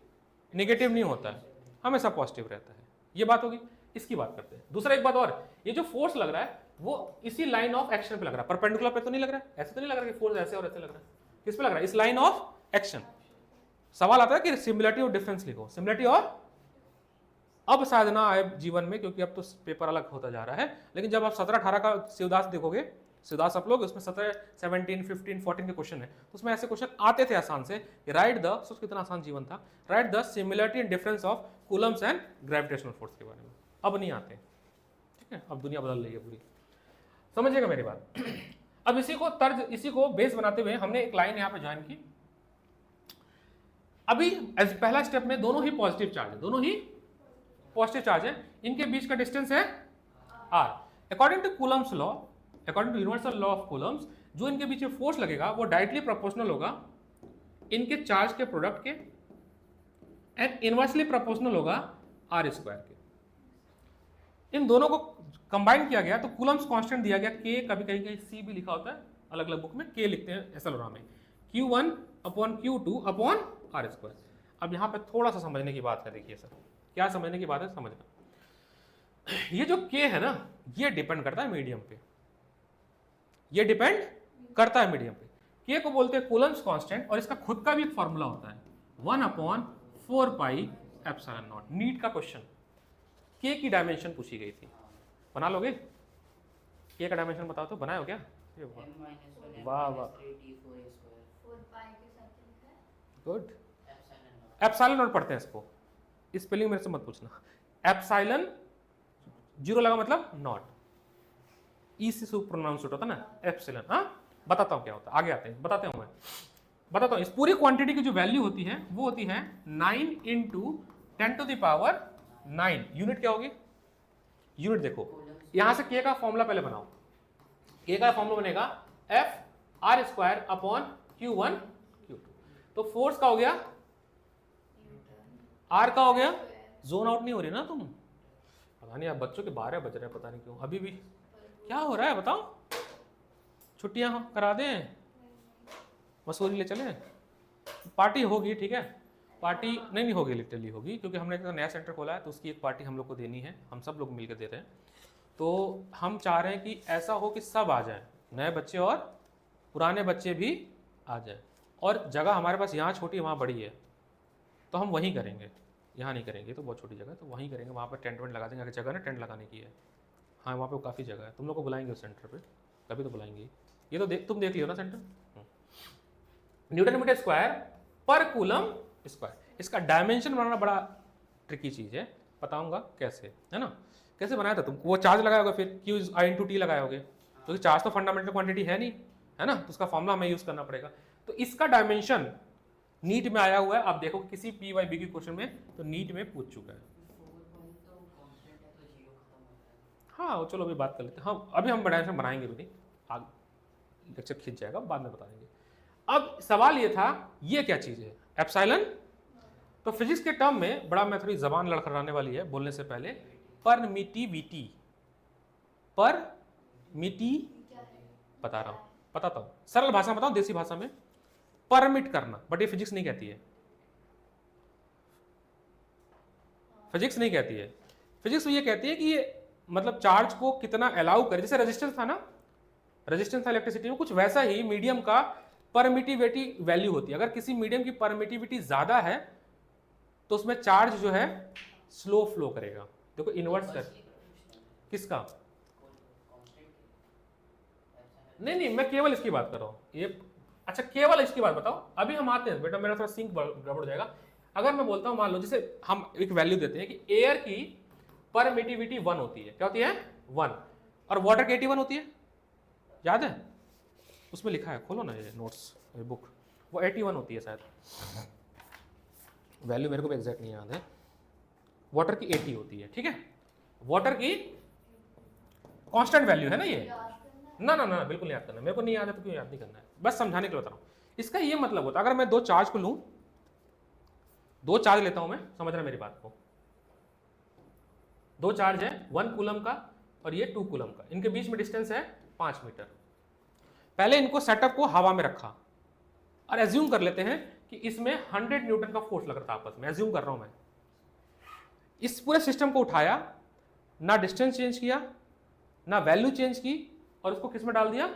Speaker 1: नेगेटिव नहीं होता है, हमेशा पॉजिटिव रहता है। ये बात होगी। इसकी बात करते हैं। दूसरा एक बात और, ये जो फोर्स लग रहा है वो इसी लाइन ऑफ एक्शन पे लग रहा है, परपेंडिकुलर पे तो नहीं लग रहा है, ऐसे तो नहीं लग रहा कि फोर्स ऐसे और ऐसे लग रहा है। किस पे लग रहा है? इस लाइन ऑफ एक्शन। सवाल आता है कि सिमिलरिटी और डिफरेंस लिखो, सिमिलरिटी और, अब शायद ना आए जीवन में क्योंकि अब तो पेपर अलग होता जा रहा है, लेकिन जब आप 17-18 का शिवदास देखोगे, शिवदास आप लोग, उसमें 17, 17, 15, 14 के क्वेश्चन है, तो उसमें ऐसे क्वेश्चन आते थे आसान से। राइट द, सोच कितना आसान जीवन था, right the similarity and difference of Coulomb's and gravitational force के बारे में। अब नहीं आते, ठीक है, अब दुनिया बदल रही है पूरी, समझिएगा मेरी बात। अब इसी को तर्ज, इसी को बेस बनाते हुए हमने एक लाइन यहाँ पे ज्वाइन की। अभी एज पहला स्टेप में दोनों ही पॉजिटिव चार्ज है, दोनों ही पॉजिटिव चार्ज है, इनके बीच का डिस्टेंस है r। According to Coulomb's law, according to universal law of Coulombs, जो इनके बीच में फोर्स लगेगा वो डायरेक्टली प्रोपोर्शनल होगा इनके चार्ज के प्रोडक्ट के, एंड इनवर्सली प्रोपोर्शनल होगा r² के। इन दोनों को कंबाइन किया गया तो कूलम्स कांस्टेंट दिया गया k, कभी कहीं कहीं c भी लिखा होता है, अलग अलग बुक में k लिखते हैं एसएल में, Q1 upon Q2 upon R²। अब यहाँ पे थोड़ा सा समझने की बात है, देखिए सर क्या समझने की बात है, समझना। ये जो k है ना, ये डिपेंड करता है मीडियम पे, ये डिपेंड करता है मीडियम पे। k को बोलते हैं कूलम्स कांस्टेंट, और इसका खुद का भी एक फॉर्मूला होता है 1/4πε0। नीट का क्वेश्चन, k की डायमेंशन पूछी गई थी, बना लोगे? k का डायमेंशन बताओ तो, बनाए हो क्या? वाह वाह, गुड। एप्सिलॉन नॉट पढ़ते हैं इसको, स्पेलिंग मेरे से मत पूछना। एप्सिलॉन जीरो लगा मतलब नॉट, ई से प्रोनाउंस होता ना एप्सिलॉन। हाँ बताता हूँ क्या होता है, आगे आते हैं, बताते हूँ मैं, बताता हूँ। इस पूरी क्वांटिटी की जो वैल्यू होती है वो होती है 9 × 10⁹ यूनिट। क्या होगी यूनिट? देखो यहां से k का फॉर्मूला पहले बनाओ। k का फॉर्मूला बनेगा F² अपॉन Q1 Q2। तो फोर्स का हो गया, R का हो गया, जोन आउट नहीं हो रही ना तुम, पता नहीं आप बच्चों के 12 बज रहे हैं, पता नहीं क्यों अभी भी क्या हो रहा है, बताओ। छुट्टियां करा दें, मसूरी ले चले, पार्टी होगी, ठीक है, पार्टी नहीं नहीं होगी, लिटरली होगी, क्योंकि हमने एक नया सेंटर खोला है तो उसकी एक पार्टी हम लोग को देनी है, हम सब लोग मिलकर दे रहे हैं। तो हम चाह रहे हैं कि ऐसा हो कि सब आ जाएं, नए बच्चे और पुराने बच्चे भी आ जाएं। और जगह हमारे पास यहाँ छोटी है वहाँ बड़ी है, तो हम वहीं करेंगे, यहाँ नहीं करेंगे, तो बहुत छोटी जगह है तो वहीं करेंगे, वहाँ पर टेंट वेंट लगा देंगे, अगर जगह ना टेंट लगाने की है। हाँ वहाँ पे काफ़ी जगह है, तुम लोग को बुलाएंगे उस सेंटर पे, कभी तो बुलाएंगे। ये तो तुम देख लियो ना सेंटर। न्यूटन मीटर स्क्वायर पर कूलम स्क्वायर, इसका डायमेंशन बनाना बड़ा ट्रिकी चीज़ है, बताऊंगा कैसे, है ना। कैसे बनाया था तुम, वो चार्ज लगाया होगा, फिर क्यू आई इंटू टी लगाए होगे, क्योंकि चार्ज तो फंडामेंटल क्वांटिटी है नहीं, है ना, तो उसका फॉर्मूला हमें यूज़ करना पड़ेगा। तो इसका डायमेंशन नीट में आया हुआ है, आप देखो किसी पी वाई बी के क्वेश्चन में, तो नीट में पूछ चुका है। हाँ चलो अभी बात कर लेते हैं, हाँ अभी हम डायमेंशन बनाएंगे भी नहीं, आगे लेक्चर खींच जाएगा, बाद में बता देंगे। अब सवाल ये था, ये क्या चीज़ है एप्सिलॉन। तो फिजिक्स के टर्म में बड़ा मैं थोड़ी जबान लड़खड़ाने वाली है बोलने से पहले, परमिटिविटी, परमिटी बता रहा हूँ, बताता हूँ सरल भाषा में बताऊँ, देसी भाषा में, परमिट करना, बट ये फिजिक्स नहीं कहती है, फिजिक्स नहीं कहती है। फिजिक्स ये कहती है कि ये मतलब चार्ज को कितना अलाउ करे, जैसे रेजिस्टेंस था ना, रेजिस्टेंस था इलेक्ट्रिसिटी में, कुछ वैसा ही मीडियम का परमिटिविटी वैल्यू होती है। अगर किसी मीडियम की परमिटिविटी ज्यादा है तो उसमें चार्ज जो है स्लो फ्लो करेगा। देखो इन्वर्स कर किसका, नहीं नहीं मैं केवल इसकी बात कर रहा हूँ ये, अच्छा केवल इसकी बात बताओ। अभी हम आते हैं बेटा, मेरा थोड़ा सिंक गड़बड़ हो जाएगा। अगर मैं बोलता हूँ, मान लो जैसे हम एक वैल्यू देते हैं कि एयर की परमिटिविटी 1 होती है, क्या होती है 1, और वाटर की 81 होती है, याद है उसमें लिखा है, खोलो ना ये नोट्स ये बुक, वो 81 होती है शायद, वैल्यू मेरे को भी एग्जैक्ट नहीं याद है। वाटर की 80 होती है, ठीक है, वाटर की कांस्टेंट वैल्यू है ना ये, ना ना ना बिल्कुल याद करना, मेरे को नहीं याद है तो क्यों याद नहीं करना है, बस समझाने के लिए बता रहा हूँ। इसका ये मतलब होता है, अगर मैं दो चार्ज को लूं, दो चार्ज लेता हूं मैं, समझ रहा मेरी बात को, दो चार्ज है 1 कूलम का और ये 2 कूलम का, इनके बीच में डिस्टेंस है 5 मीटर। पहले इनको सेटअप को हवा में रखा और एज्यूम कर लेते हैं कि इसमें 100 न्यूटन का फोर्स लग रहा था आपस में, एज्यूम कर रहा हूं मैं। इस पूरे सिस्टम को उठाया, ना डिस्टेंस चेंज किया ना वैल्यू चेंज की, और उसको किस में डाल दिया,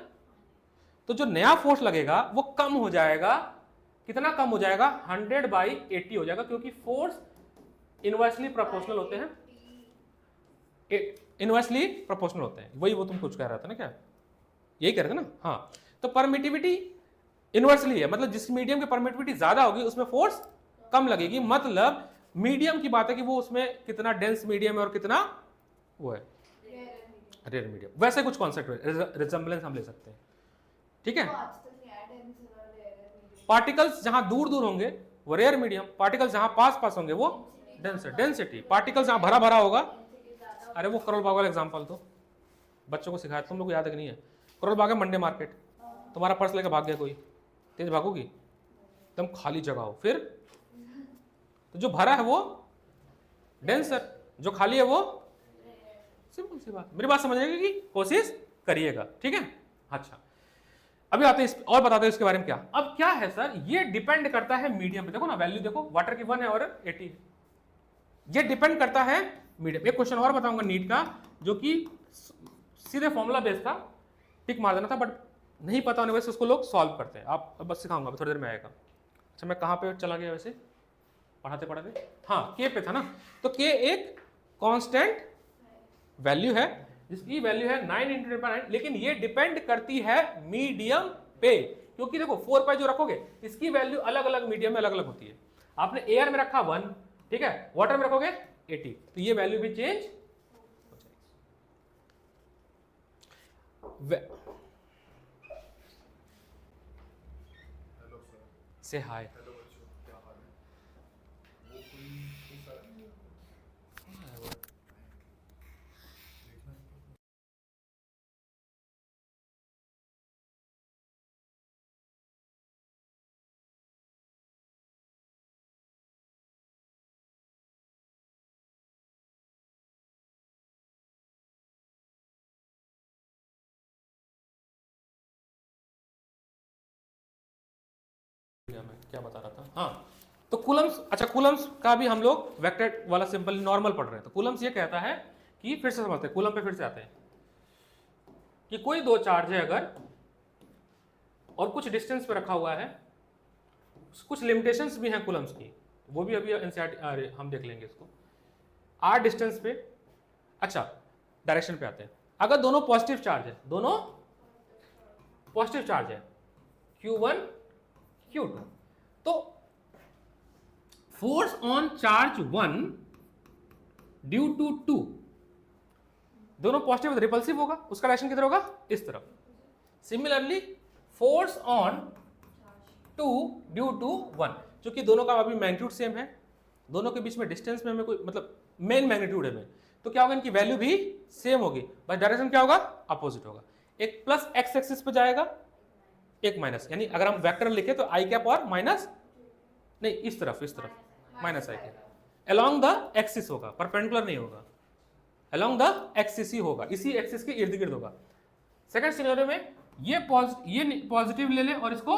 Speaker 1: तो जो नया फोर्स लगेगा वो कम हो जाएगा। कितना कम हो जाएगा, 100/80 हो जाएगा, क्योंकि फोर्स इनवर्सली प्रोपोर्शनल होते हैं, इनवर्सली प्रोपोर्शनल होते हैं, वही वो तुम कुछ कह रहा था ना, क्या यही कह रहे थे ना। हाँ तो परमिटिविटी इनवर्सली है, मतलब जिस मीडियम की परमिटिविटी ज्यादा होगी उसमें फोर्स कम लगेगी, मतलब मीडियम की बात है कि वो उसमें कितना डेंस मीडियम है और कितना वो है रेयर मीडियम, वैसे कुछ कॉन्सेप्ट है, रिजेंबलेंस हम ले सकते हैं, ठीक है। पार्टिकल्स जहां दूर दूर होंगे वो रेयर मीडियम, पार्टिकल्स जहां पास पास होंगे वो डेंसिटी, पार्टिकल्स जहां भरा भरा होगा, अरे वो करोल बाग वाला एग्जाम्पल तो बच्चों को सिखाया, तुम लोग को याद है कि नहीं है। करोल बाग है मंडे मार्केट, तुम्हारा पर्स लेकर भाग गया कोई, तेज भागोगी, एकदम खाली जगह हो, फिर तो जो भरा है वो डेंसर, जो खाली है वो, सिंपल सी बात, मेरी बात समझने की कोशिश करिएगा, ठीक है। अच्छा अभी आते हैं और बताते हैं इसके बारे में क्या। अब क्या है सर, ये डिपेंड करता है मीडियम पे, देखो ना वैल्यू देखो, वाटर की 1 है और 80 है, ये डिपेंड करता है मीडियम। एक क्वेश्चन और बताऊंगा नीट का, जो कि सीधे फॉर्मूला बेस्ड था, टिक मार देना था, बट नहीं पता होने वैसे उसको लोग सॉल्व करते हैं, आप बस सिखाऊंगा थोड़ी देर में आएगा। अच्छा मैं कहाँ पे चला गया वैसे पढ़ाते पढ़ाते, हाँ के पे था ना। तो के एक कांस्टेंट वैल्यू है जिसकी वैल्यू है 9 × 10⁹, लेकिन ये डिपेंड करती है मीडियम पे, क्योंकि देखो 4 जो रखोगे इसकी वैल्यू अलग अलग मीडियम में अलग अलग होती है। आपने एयर में रखा 1, ठीक है, वाटर में रखोगे 80, तो ये वैल्यू भी चेंज हो जाएगी। से हाय, मैं क्या बता रहा था, हाँ तो कूलम्स, अच्छा कूलम्स का भी हम लोग वेक्टर वाला सिंपल नॉर्मल पढ़ रहे हैं। तो कूलम्स ये कहता है कि, फिर से समझते हैं, कूलम पे फिर से आते हैं कि कोई दो चार्ज है अगर और कुछ डिस्टेंस पे रखा हुआ है, कुछ लिमिटेशंस भी हैं कूलम्स की, वो भी अभी एनसीईआरटी हम देख लेंगे इसको। आर डिस्टेंस पे, अच्छा डायरेक्शन पे आते हैं, अगर दोनों पॉजिटिव चार्ज है, दोनों पॉजिटिव चार्ज है Q1 Q2, तो force on charge 1 due to 2, दोनों पॉजिटिव रिपल्सिव होगा, उसका डायरेक्शन किधर होगा, इस तरफ। Similarly force on 2 due to 1, क्योंकि दोनों का अभी मैग्नीट्यूड सेम है, दोनों के बीच में डिस्टेंस में हमें कोई मतलब मेन मैग्नीट्यूड है में, तो क्या होगा, इनकी वैल्यू भी सेम होगी, बस डायरेक्शन क्या होगा, अपोजिट होगा। एक प्लस एक्स एक्सिस पे जाएगा, एक माइनस, यानी अगर हम वेक्टर लिखे तो आई कैप और माइनस, नहीं इस तरफ minus I cap, along the axis होगा, परपेंडिकुलर नहीं होगा, अलोंग द एक्सिस ही होगा, इसी एक्सिस के इर्द गिर्द होगा। सेकंड सिनेरियो में ये पॉजिटिव ले ले और इसको,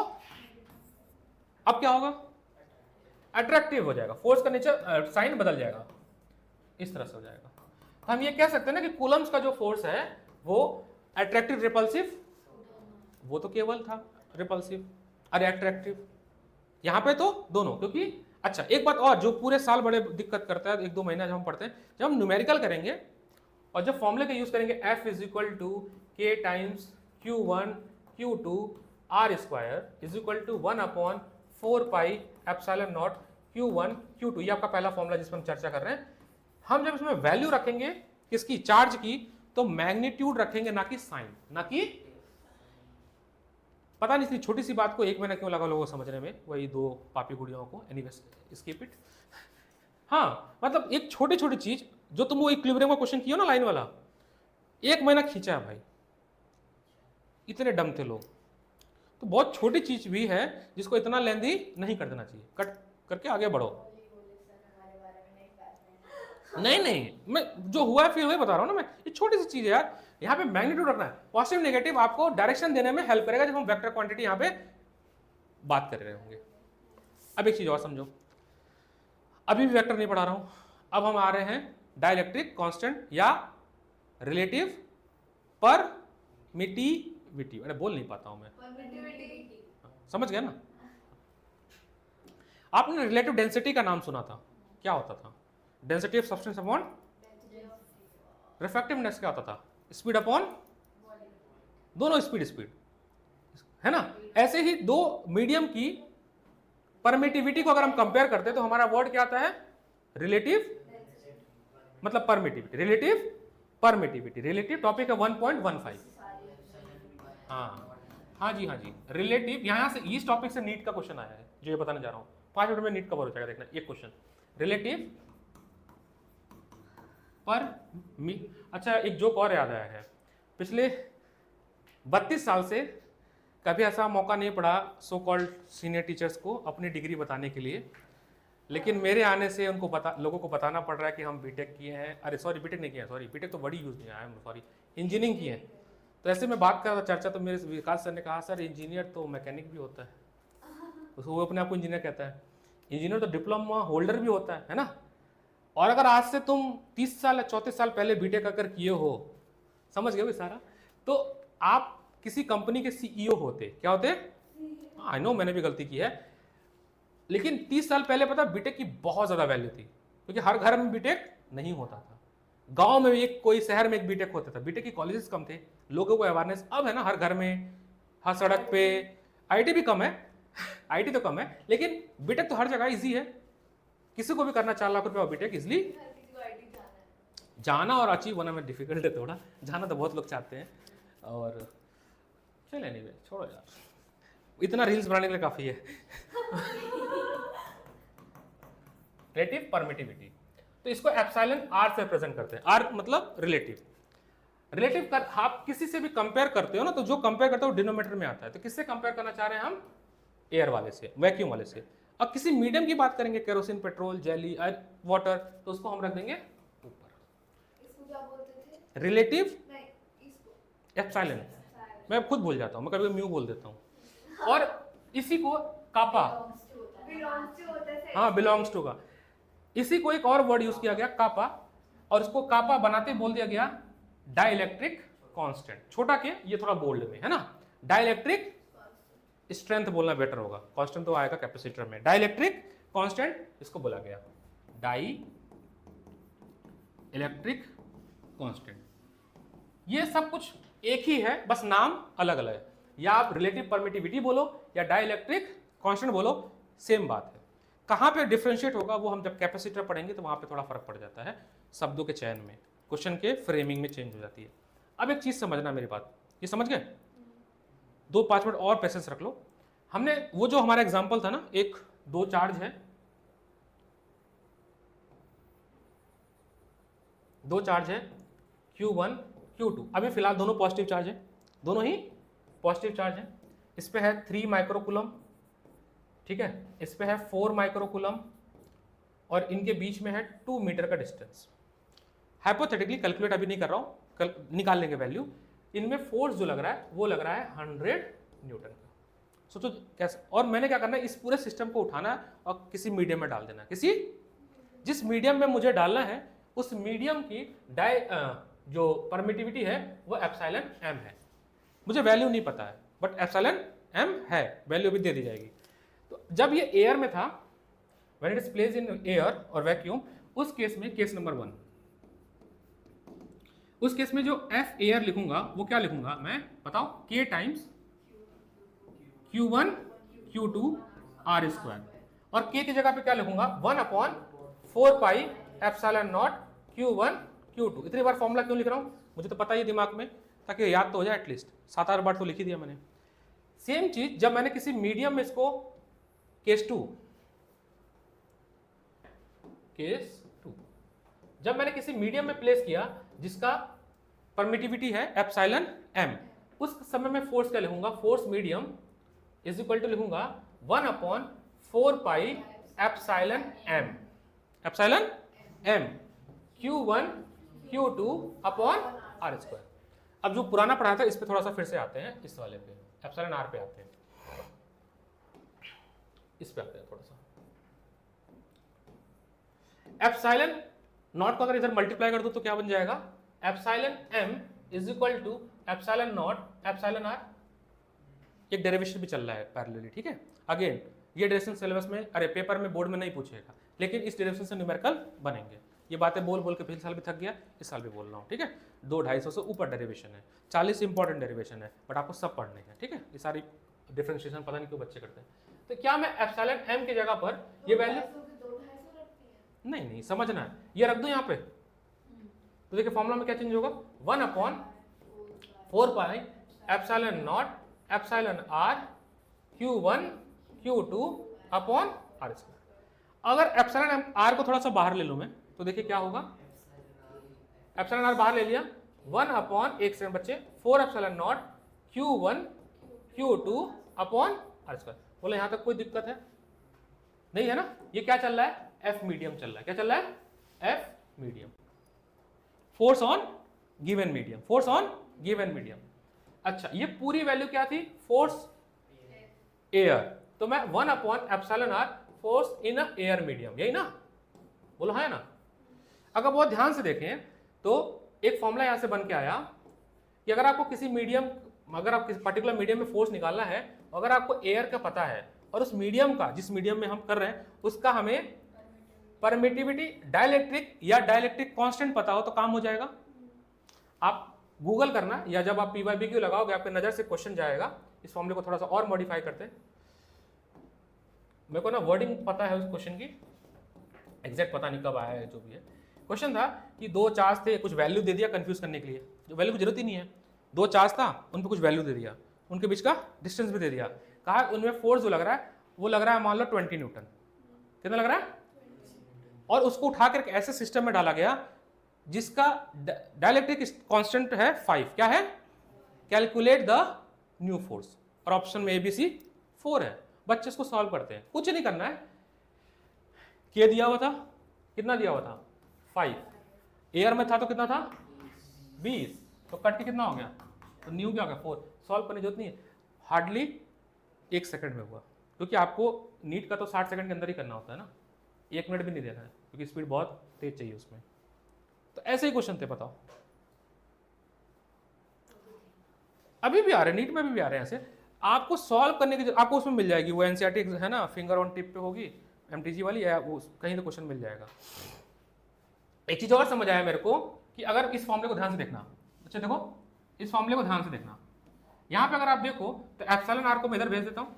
Speaker 1: अब क्या होगा, अट्रैक्टिव हो जाएगा, फोर्स का नेचर साइन बदल जाएगा, इस तरह से हो जाएगा। तो हम ये कह सकते हैं ना कि कूलम्स का जो फोर्स है वो अट्रैक्टिव रिपल्सिव, वो तो केवल था रिपल्सिव, अरे अट्रैक्टिव, यहां पे तो दोनों, क्योंकि अच्छा एक बात और जो पूरे साल बड़े दिक्कत करता है, एक दो महीना जब हम पढ़ते हैं, जब हम न्यूमेरिकल करेंगे और जब फॉर्मूले का यूज करेंगे F is equal to K times Q1 Q2 R square is equal to 1/4 pi epsilon naught Q1 Q2, ये आपका पहला फॉर्मूला जिस पर हम चर्चा कर रहे हैं। हम जब इसमें वैल्यू रखेंगे किसकी, चार्ज की, तो मैग्नीट्यूड रखेंगे, ना कि साइन, ना कि, पता नहीं इतनी छोटी सी बात को एक महीना क्यों लगा लोगों को समझने में, वही दो पापी गुड़ियों को, एनीवेज स्किप इट। हाँ मतलब एक छोटी छोटी चीज जो तुम वो इक्विलिब्रियम का क्वेश्चन किया ना लाइन वाला, एक महीना खींचा है भाई, इतने डम थे लोग। तो बहुत छोटी चीज भी है जिसको इतना लेंदी नहीं कर देना चाहिए, कट करके आगे बढ़ो। नहीं मैं जो हुआ है फिर वही बता रहा हूँ ना मैं, ये छोटी सी चीज है यार, यहाँ पे मैग्नीट्यूड रखना है, पॉजिटिव नेगेटिव आपको डायरेक्शन देने में हेल्प करेगा जब हम वेक्टर क्वांटिटी यहाँ पे बात कर रहे होंगे। अब एक चीज और समझो, अभी भी वेक्टर नहीं पढ़ा रहा हूँ, अब हम आ रहे हैं डाइलेक्ट्रिक कांस्टेंट या रिलेटिव परमिटिविटी, अरे बोल नहीं पाता हूं मैं, समझ गया ना। आपने रिलेटिव डेंसिटी का नाम सुना था, क्या होता था, डेंसिटी ऑफ सब्सटेंस अपॉन रिफ्रैक्टिवनेस, क्या होता था, स्पीड अपॉन, दोनों स्पीड है ना। ऐसे ही दो मीडियम की परमिटिविटी को अगर हम कंपेयर करते हैं तो हमारा वर्ड क्या आता है, रिलेटिव मतलब permittivity, relative permittivity, relative topic है 1.15। हाँ जी रिलेटिव, यहाँ से इस टॉपिक से नीट का क्वेश्चन आया है जो ये बताने जा रहा हूँ, 5 मिनट में नीट कवर हो जाएगा, देखना एक क्वेश्चन रिलेटिव पर अच्छा एक जोक और याद आया है, पिछले 32 साल से कभी ऐसा मौका नहीं पड़ा सो कॉल्ड सीनियर टीचर्स को अपनी डिग्री बताने के लिए, लेकिन मेरे आने से उनको लोगों को बताना पड़ रहा है कि हम बीटेक किए हैं, अरे सॉरी बीटेक नहीं किया, सॉरी बीटेक तो बड़ी यूज नहीं आया, सॉरी इंजीनियरिंग किए हैं। तो ऐसे में बात कर रहा था चर्चा, तो मेरे विकास सर ने कहा सर इंजीनियर तो मैकेनिक भी होता है, उसको वो अपने आप को इंजीनियर कहता है, इंजीनियर तो डिप्लोमा होल्डर भी होता है ना। और अगर आज से तुम 30 साल या 34 साल पहले बीटेक अगर किए हो, समझ गए सारा, तो आप किसी कंपनी के सीईओ होते, क्या होते, आई नो मैंने भी गलती की है, लेकिन 30 साल पहले पता बीटेक की बहुत ज्यादा वैल्यू थी, क्योंकि हर घर में बीटेक नहीं होता था, गांव में एक कोई शहर में एक बीटेक होता था, बीटेक की कॉलेजेस कम थे, लोगों को अवेयरनेस अब है ना, हर घर में, हर सड़क पे, आईटी भी कम है आईटी तो कम है, लेकिन बीटेक तो हर जगह इजी है, किसी को भी करना 4 लाख रुपए बीटेक इजिली जाना और अचीव होना में डिफिकल्ट है थोड़ा, जाना तो बहुत लोग चाहते हैं, और चल एनीवे छोड़ो यार, इतना रील्स बनाने के लिए काफी है। रिलेटिव परमिटिविटी, तो इसको एप्सिलॉन आर से रिप्रेजेंट करते हैं, आर मतलब रिलेटिव कर, आप किसी से भी कंपेयर करते हो ना, तो जो कंपेयर करते हो डिनोमिनेटर में आता है, तो किससे कंपेयर करना चाह रहे हैं हम, एयर वाले से, वैक्यूम वाले से। अब किसी मीडियम की बात करेंगे, केरोसिन, पेट्रोल, जेली, वाटर, तो उसको हम रख देंगे ऊपर, इसको क्या बोलते थे, रिलेटिव एप्सिलॉन, मैं खुद भूल जाता हूँ, मैं कभी म्यू बोल देता हूँ, और इसी को कापा, हाँ बिलोंग्स टू का, इसी को एक और वर्ड यूज किया गया कापा, और इसको कापा बनाते बोल दिया गया डाइलेक्ट्रिक कांस्टेंट। छोटा के ये थोड़ा बोल्ड में है ना, डाइलेक्ट्रिक स्ट्रेंथ बोलना बेटर होगा, कांस्टेंट तो आएगा कैपेसिटर में, डाइलेक्ट्रिक कांस्टेंट इसको बोला गया, डाई इलेक्ट्रिक कांस्टेंट। ये सब कुछ एक ही है, बस नाम अलग अलग है, या आप रिलेटिव परमिटिविटी बोलो या डाइलेक्ट्रिक कांस्टेंट बोलो, सेम बात है। कहां पे डिफरेंशिएट होगा वो हम जब कैपेसिटर पढ़ेंगे तो वहां पे थोड़ा फर्क पड़ जाता है, शब्दों के चयन में, क्वेश्चन के फ्रेमिंग में चेंज हो जाती है। अब एक चीज समझना मेरी बात, ये समझ गए? 2-5 मिनट और पेशेंस रख लो। हमने वो जो हमारा एग्जांपल था ना, एक दो चार्ज है, दो चार्ज है Q1 Q2, अभी फिलहाल दोनों पॉजिटिव चार्ज है, दोनों ही पॉजिटिव चार्ज है। इस पे है 3 माइक्रोकूलम, ठीक है, इस पे है 4 माइक्रोकूलम, और इनके बीच में है 2 मीटर का डिस्टेंस। हाइपोथेटिकली कैलकुलेट अभी नहीं कर रहा हूं, निकाल लेंगे वैल्यू। इनमें फोर्स जो लग रहा है वो लग रहा है 100 न्यूटन का। सोचो कैसे, और मैंने क्या करना है, इस पूरे सिस्टम को उठाना है और किसी मीडियम में डाल देना, किसी जिस मीडियम में मुझे डालना है उस मीडियम की जो परमिटिविटी है वो एप्सिलॉन m है। मुझे वैल्यू नहीं पता है बट एप्सिलॉन m है, वैल्यू भी दे दी जाएगी। तो जब ये एयर में था, when it is placed in air और वैक्यूम, उस केस में केस नंबर 1, उस केस में जो F एयर लिखूंगा वो क्या लिखूंगा मैं, बताओ, K times Q1 Q2 R square, और K की जगह पे क्या लिखूंगा 1/4 pi epsilon naught Q1 Q2। इतनी बार फॉर्मूला क्यों लिख रहा हूं, मुझे तो पता ही दिमाग में, ताकि याद तो हो जाए, एटलीस्ट 7-8 बार तो लिख ही दिया मैंने। सेम चीज जब मैंने किसी मीडियम में इसको केस 2 जब मैंने किसी मीडियम में प्लेस किया जिसका परमिटिविटी है एप्सिलॉन m, उस समय में फोर्स क्या लिखूंगा, force medium is equal to लिखूंगा 1/4 pi epsilon m, epsilon m Q1 Q2 upon R square. अब जो पुराना पढ़ा था इस पे थोड़ा सा फिर से आते हैं, इस वाले पे एप्सिलॉन r पे आते हैं, इस पे आते हैं थोड़ा सा। एप्सिलॉन नॉट को अगर इधर मल्टीप्लाई कर दो तो क्या बन जाएगा, epsilon m is equal to epsilon naught epsilon r। एक डेरिवेशन भी चल रहा है पैरेलली, ठीक है। अगेन ये डेरिवेशन सिलेबस में, अरे पेपर में बोर्ड में नहीं पूछेगा, लेकिन इस डेरिवेशन से न्यूमेरिकल बनेंगे। ये बातें बोल बोल के पिछले साल भी थक गया, इस साल भी बोल रहा हूँ, ठीक है। 200-250 से ऊपर डेरिवेशन है, 40 इंपॉर्टेंट डेरिवेशन है, बट आपको सब पढ़ने हैं, ठीक है। ये सारी डिफरेंशिएशन पता नहीं क्यों बच्चे करते हैं। तो क्या मैं एप्सिलॉन m की जगह पर ये वैल्यू, नहीं समझना है, ये रख दो यहाँ पे, तो देखिए फॉर्मूला में क्या चेंज होगा, 1/4 pi epsilon naught epsilon r Q1 Q2 upon R square. अगर एप्सिलॉन r को थोड़ा सा बाहर ले लूं मैं, तो देखिए क्या होगा, एप्सिलॉन r बाहर ले लिया, 1/1 से बच्चे 4 epsilon naught Q1 Q2 upon R square. बोले यहां तक कोई दिक्कत है नहीं है ना। ये क्या चल रहा है, F मीडियम चल रहा है, क्या चल रहा है, F medium, force on given medium, force on given medium. अच्छा ये पूरी वैल्यू क्या थी, फोर्स एयर, तो मैं 1/एप्सिलॉन r force in air medium, यही ना, बोलो है ना। अगर बहुत ध्यान से देखें तो एक फॉर्मूला यहां से बन के आया कि अगर आपको किसी मीडियम, अगर आप किसी पर्टिकुलर मीडियम में फोर्स निकालना है, अगर आपको एयर का पता है और उस मीडियम का, जिस मीडियम में हम कर रहे हैं उसका हमें परमिटिविटी डाइलेक्ट्रिक या डाइलेक्ट्रिक कांस्टेंट पता हो तो काम हो जाएगा। आप गूगल करना, या जब आप PYBQ लगाओगे आपके नजर से क्वेश्चन जाएगा। इस फॉर्मूले को थोड़ा सा और मॉडिफाई करते हैं, मेरे को ना वर्डिंग पता है उस क्वेश्चन की, एग्जैक्ट पता नहीं कब आया है, जो भी है। क्वेश्चन था कि 2 चार्ज थे, कुछ वैल्यू दे दिया कंफ्यूज करने के लिए, जो वैल्यू की जरूरत ही नहीं है। 2 चार्ज था, उन पर कुछ वैल्यू दे दिया, उनके बीच का डिस्टेंस भी दे दिया, कहा उनमें फोर्स जो लग रहा है वो लग रहा है मान लो 20 न्यूटन, कितना लग रहा है, और उसको उठा करके ऐसे सिस्टम में डाला गया जिसका डाइलेक्ट्रिक कांस्टेंट है 5, क्या है, कैलकुलेट द न्यू फोर्स, और ऑप्शन में ABC 4 है। बच्चे इसको सॉल्व करते हैं, कुछ नहीं करना है, के दिया हुआ था, कितना दिया हुआ था 5, एयर में था तो कितना था 20, तो कट के कितना हो गया, तो न्यू क्या हो गया 4, सॉल्व करने की जरूरत नहीं है, हार्डली 1 सेकंड में हुआ। क्योंकि आपको नीट का तो 60 सेकंड के अंदर ही करना होता है ना, 1 मिनट भी नहीं देना है, क्योंकि स्पीड बहुत तेज चाहिए उसमें। तो ऐसे ही क्वेश्चन थे, बताओ। अभी भी आ रहे हैं, नीट में भी आ रहे हैं ऐसे। आपको सॉल्व करने की आपको उसमें मिल जाएगी, वो एनसीईआरटी है ना, फिंगर ऑन टिप पे होगी एमटीजी वाली, या वो कहीं तो क्वेश्चन मिल जाएगा। एक चीज और समझ आया मेरे को कि अगर इस फॉर्मूले को ध्यान से देखना, अच्छा देखो इस फॉर्मूले को ध्यान से देखना, यहाँ पे अगर आप देखो तो एप्सिलॉन आर को मैं इधर भेज देता हूँ,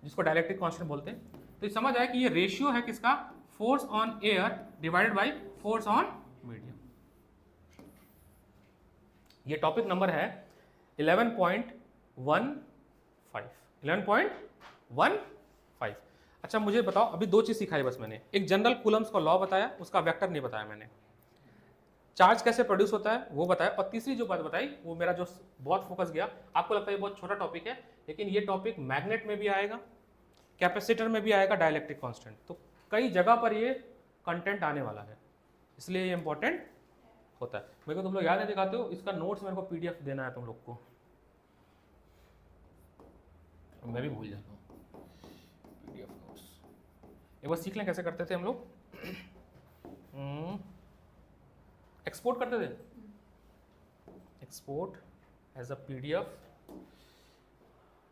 Speaker 1: जिसको डायलेक्ट्रिक कांस्टेंट बोलते हैं। तो ये समझ आया कि ये रेशियो है किसका, force on air divided by force on medium. ये टॉपिक नंबर है 11.15। अच्छा मुझे बताओ, अभी 2 चीज सिखाई बस मैंने, एक जनरल कूलम्स का लॉ बताया, उसका वेक्टर नहीं बताया मैंने, चार्ज कैसे प्रोड्यूस होता है वो बताया, और तीसरी जो बात बताई वो मेरा जो बहुत फोकस गया, आपको लगता है ये बहुत छोटा टॉपिक है, लेकिन ये टॉपिक मैग्नेट में भी आएगा, कैपेसिटर में भी आएगा, डाइलेक्ट्रिक कांस्टेंट, तो कई जगह पर ये कंटेंट आने वाला है, इसलिए ये इंपॉर्टेंट होता है। मेरे को तुम लोग याद नहीं दिखाते हो, इसका नोट्स मेरे को पीडीएफ देना है तुम लोग को, मैं भी भूल जाता हूँ पीडीएफ नोट्स। एक बार सीख लें कैसे करते थे हम लोग, एक्सपोर्ट करते थे, एक्सपोर्ट एज अ पीडीएफ,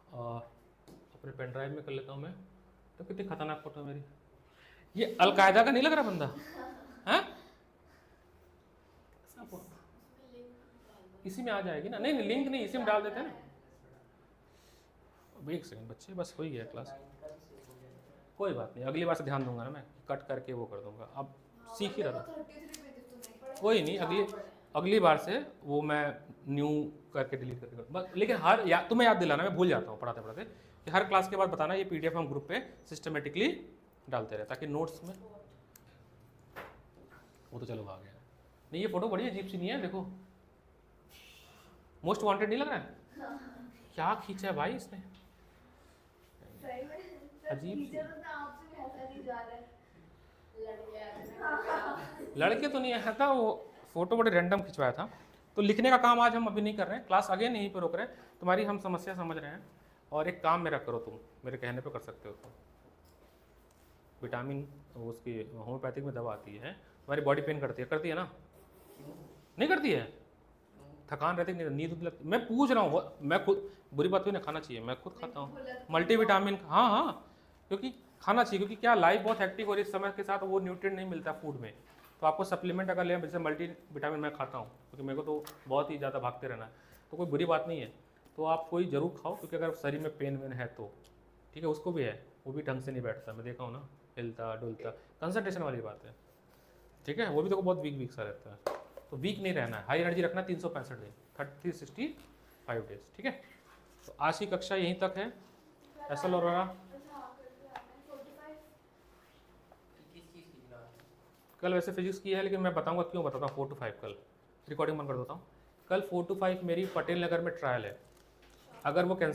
Speaker 1: अपने पेन ड्राइव में कर लेता हूँ मैं। तो कितनी खतरनाक फोटो मेरी, ये अलकायदा का नहीं लग रहा बंदा, हैं? इसी में आ जाएगी ना, नहीं नहीं लिंक नहीं, इसी में डाल देते हैं ना। एक सेकंड बच्चे, बस हो ही गया क्लास, कोई बात नहीं, अगली बार से ध्यान दूंगा ना मैं, कट करके वो कर दूंगा, अब सीख ही रहा था, कोई नहीं, अगली बार से वो मैं न्यू करके डिलीट करके बस। लेकिन तुम्हें याद दिलाना, मैं भूल जाता हूँ पढ़ाते पढ़ाते, कि हर क्लास के बाद बताना ये पीडीएफ हम ग्रुप पे सिस्टमेटिकली डालते रहे, ताकि नोट्स में वो तो चलो आ गया। नहीं ये फोटो बड़ी अजीब सी नहीं है, देखो मोस्ट वांटेड नहीं लग रहा है, क्या खींचा है भाई इसने, अजीब। लड़के तो नहीं आया था, वो फोटो बड़े रैंडम खिंचवाया था। तो लिखने का काम आज हम अभी नहीं कर रहे हैं, क्लास अगेन यहीं पर रोक रहे हैं, तुम्हारी हम समस्या समझ रहे हैं। और एक काम मेरा करो, तुम मेरे कहने पे कर सकते हो, तुम विटामिन उसकी होम्योपैथिक में दवा आती है, तुम्हारी बॉडी पेन करती है ना, नहीं करती है, थकान रहती है, नींद लगती, मैं पूछ रहा हूँ, मैं खुद, बुरी बात हुई ना, खाना चाहिए, मैं खुद खाता हूँ मल्टीविटामिन, हाँ क्योंकि खाना चाहिए, क्योंकि क्या लाइफ बहुत हेक्टिक हो रही है इस समय के साथ, वो न्यूट्रिएंट नहीं मिलता फूड में, तो आपको सप्लीमेंट अगर लें, जैसे मल्टी विटामिन मैं खाता हूँ, क्योंकि मेरे को तो बहुत ही ज़्यादा भागते रहना है, तो कोई बुरी बात नहीं है, तो आप कोई ज़रूर खाओ, क्योंकि अगर शरीर में पेन वेन है तो ठीक है, उसको भी है, वो भी ढंग से नहीं बैठता, मैं देखा हूँ ना, हिलता डुलता, कंसंट्रेशन वाली बात है, ठीक है, वो भी तो बहुत वीक सा रहता है, तो वीक नहीं रहना है, हाई एनर्जी रखना 365 दिन, 365 डेज, ठीक है। तो आज की कक्षा यहीं तक है, ऐसा लग रहा, कल वैसे फिजिक्स की है, लेकिन मैं बताऊंगा क्यों बताता हूँ, 4 to 5 कल रिकॉर्डिंग बंद कर देता हूँ, कल 4 to 5 मेरी पटेल नगर में ट्रायल है, अगर वो कैंसिल